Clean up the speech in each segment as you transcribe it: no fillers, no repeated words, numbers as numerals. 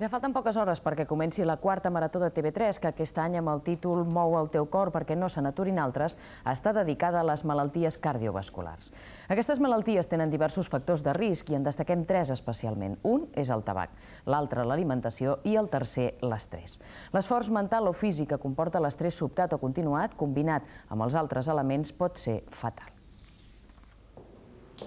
Ja falten poques hores perquè comenci la quarta marató de TV3, que aquest any amb el títol Mou el teu cor perquè no se n'aturin altres, està dedicada a les malalties cardiovasculars. Aquestes malalties tenen diversos factors de risc i en destaquem tres especialment. Un és el tabac, l'altre l'alimentació i el tercer l'estrès. L'esforç mental o físic que comporta l'estrès sobtat o continuat, combinat amb els altres elements, pot ser fatal.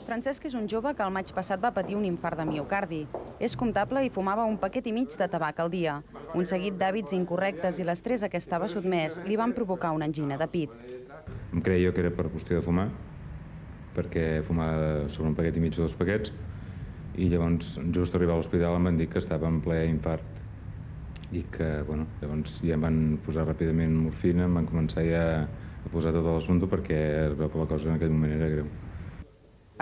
Francesc és un jove que el maig passat va patir un infart de miocardi. És comptable i fumava un paquet i mig de tabac al dia. Un seguit d'hàbits incorrectes i l'estrès a què estava sotmès li van provocar una angina de pit. Em creia jo que era per qüestió de fumar, perquè fumava sobre un paquet i mig o dos paquets, i llavors, just arribar a l'hospital, em van dir que estava en ple infart i que, bueno, llavors ja em van posar ràpidament morfina, em van començar ja a posar tot l'assumpte perquè es veu que la cosa en aquell moment era greu.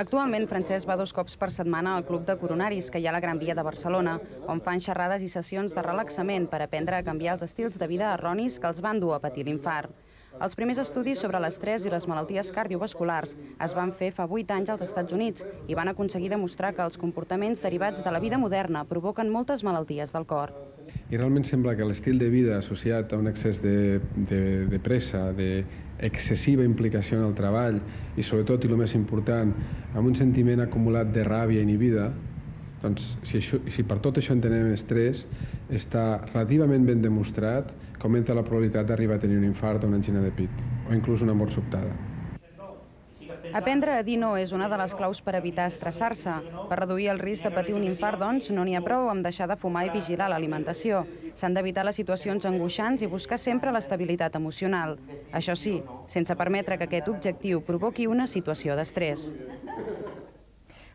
Actualment, Francesc va 2 cops per setmana al Club de Coronaris, que hi ha a la Gran Via de Barcelona, on fan xerrades i sessions de relaxament per aprendre a canviar els estils de vida erronis que els van dur a patir l'infart. Els primers estudis sobre l'estrès i les malalties cardiovasculars es van fer fa 8 anys als Estats Units i van aconseguir demostrar que els comportaments derivats de la vida moderna provoquen moltes malalties del cor. I realment sembla que l'estil de vida associat a un excés de pressa, d'excessiva implicació en el treball i sobretot, i el més important, amb un sentiment acumulat de ràbia inhibida, doncs si per tot això entenem estrès, està relativament ben demostrat que augmenta la probabilitat d'arribar a tenir un infart o una angina de pit, o inclús una mort sobtada. Aprendre a dir no és una de les claus per evitar estressar-se. Per reduir el risc de patir un infart, doncs, no n'hi ha prou amb deixar de fumar i vigilar l'alimentació. S'han d'evitar les situacions angoixants i buscar sempre l'estabilitat emocional. Això sí, sense permetre que aquest objectiu provoqui una situació d'estrès.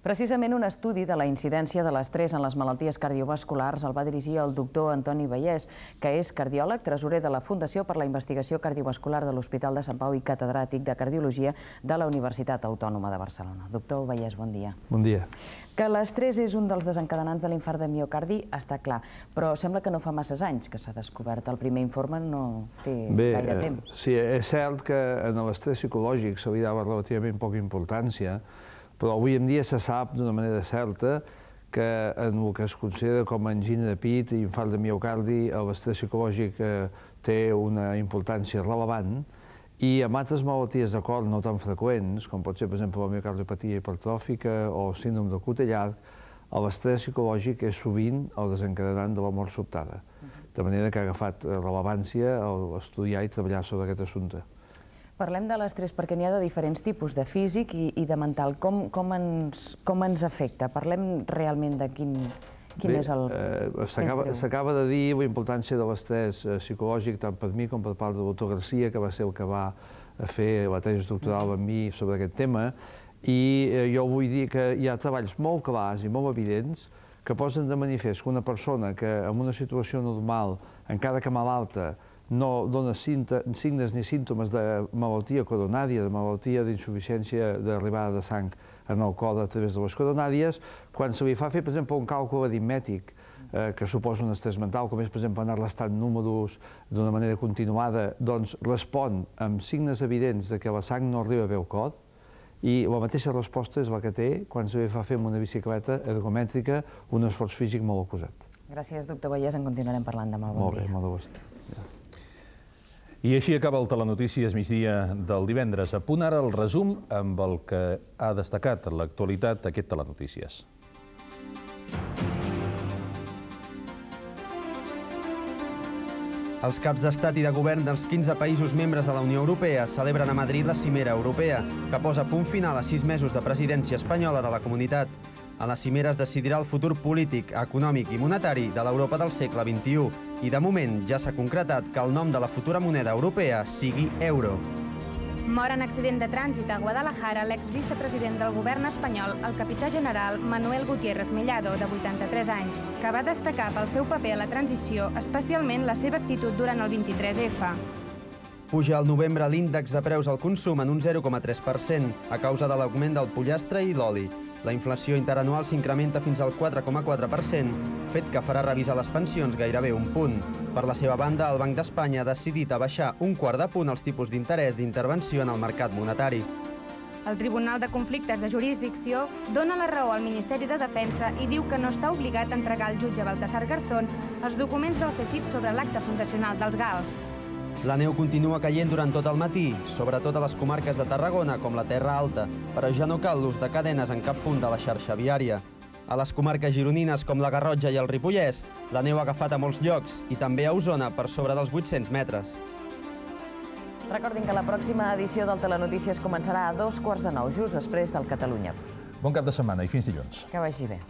Precisament un estudi de la incidència de l'estrès en les malalties cardiovasculars el va dirigir el doctor Antoni Vallès, que és cardiòleg, tresorer de la Fundació per la Investigació Cardiovascular de l'Hospital de Sant Pau i catedràtic de Cardiologia de la Universitat Autònoma de Barcelona. Doctor Vallès, bon dia. Bon dia. Que l'estrès és un dels desencadenants de l'infart de miocardi està clar, però sembla que no fa masses anys que s'ha descobert. El primer informe no té gaire temps. Sí, és cert que en l'estrès psicològic se li dava relativament poca importància, però avui en dia se sap d'una manera certa que en el que es considera com a angina de pit i infart de miocardi l'estrès psicològic té una importància rellevant i amb altres malalties de cor no tan freqüents, com pot ser per exemple la miocardiopatia hipertròfica o síndrome del cutè llarg, l'estrès psicològic és sovint el desencadenant de la mort sobtada. De manera que ha agafat rellevància estudiar i treballar sobre aquest assumpte. Parlem de l'estrès perquè n'hi ha de diferents tipus, de físic i de mental. Com ens afecta? Parlem realment de quin és el més greu. S'acaba de dir la importància de l'estrès psicològic tant per mi com per part del doctor Garcia, que va ser el que va fer la tesi doctoral amb mi sobre aquest tema, i jo vull dir que hi ha treballs molt clars i molt evidents que posen de manifest que una persona que en una situació normal, encara que malalta, no dona signes ni símptomes de malaltia coronària, de malaltia d'insuficiència d'arribada de sang en el cor a través de les coronàries, quan se li fa fer, per exemple, un càlcul aritmètic que suposa un estrès mental, com és, per exemple, anar restant números d'una manera continuada, doncs respon amb signes evidents de que la sang no arriba bé al cor, i la mateixa resposta és la que té quan se li fa fer amb una bicicleta ergomètrica un esforç físic molt acusat. Gràcies, doctor Vallès. En continuarem parlant demà. Bon dia. Molt bé, molt de gust. I així acaba el Telenotícies migdia del divendres. A punt ara el resum amb el que ha destacat l'actualitat d'aquest Telenotícies. Els caps d'estat i de govern dels 15 països membres de la Unió Europea celebren a Madrid la Cimera Europea, que posa punt final a 6 mesos de presidència espanyola de la comunitat. A la cimera es decidirà el futur polític, econòmic i monetari de l'Europa del segle XXI i de moment ja s'ha concretat que el nom de la futura moneda europea sigui euro. Mor en accident de trànsit a Guadalajara l'exvicepresident del govern espanyol, el capità general Manuel Gutiérrez Mellado, de 83 anys, que va destacar pel seu paper a la transició, especialment la seva actitud durant el 23F. Puja al novembre l'índex de preus al consum en un 0,3% a causa de l'augment del pollastre i l'oli. La inflació interanual s'incrementa fins al 4,4%, fet que farà revisar les pensions gairebé un punt. Per la seva banda, el Banc d'Espanya ha decidit abaixar un quart de punt els tipus d'interès d'intervenció en el mercat monetari. El Tribunal de Conflictes de Jurisdicció dona la raó al Ministeri de Defensa i diu que no està obligat a entregar al jutge Baltasar Garzón els documents del CSIC sobre l'acte fundacional dels GAL. La neu continua caient durant tot el matí, sobretot a les comarques de Tarragona, com la Terra Alta, però ja no cal l'ús de cadenes en cap punt de la xarxa viària. A les comarques gironines, com la Garrotxa i el Ripollès, la neu ha agafat a molts llocs i també a Osona per sobre dels 800 metres. Recordin que la pròxima edició del Telenotícies començarà a 9:15, just després del Catalunya. Bon cap de setmana i fins dilluns. Que vagi bé.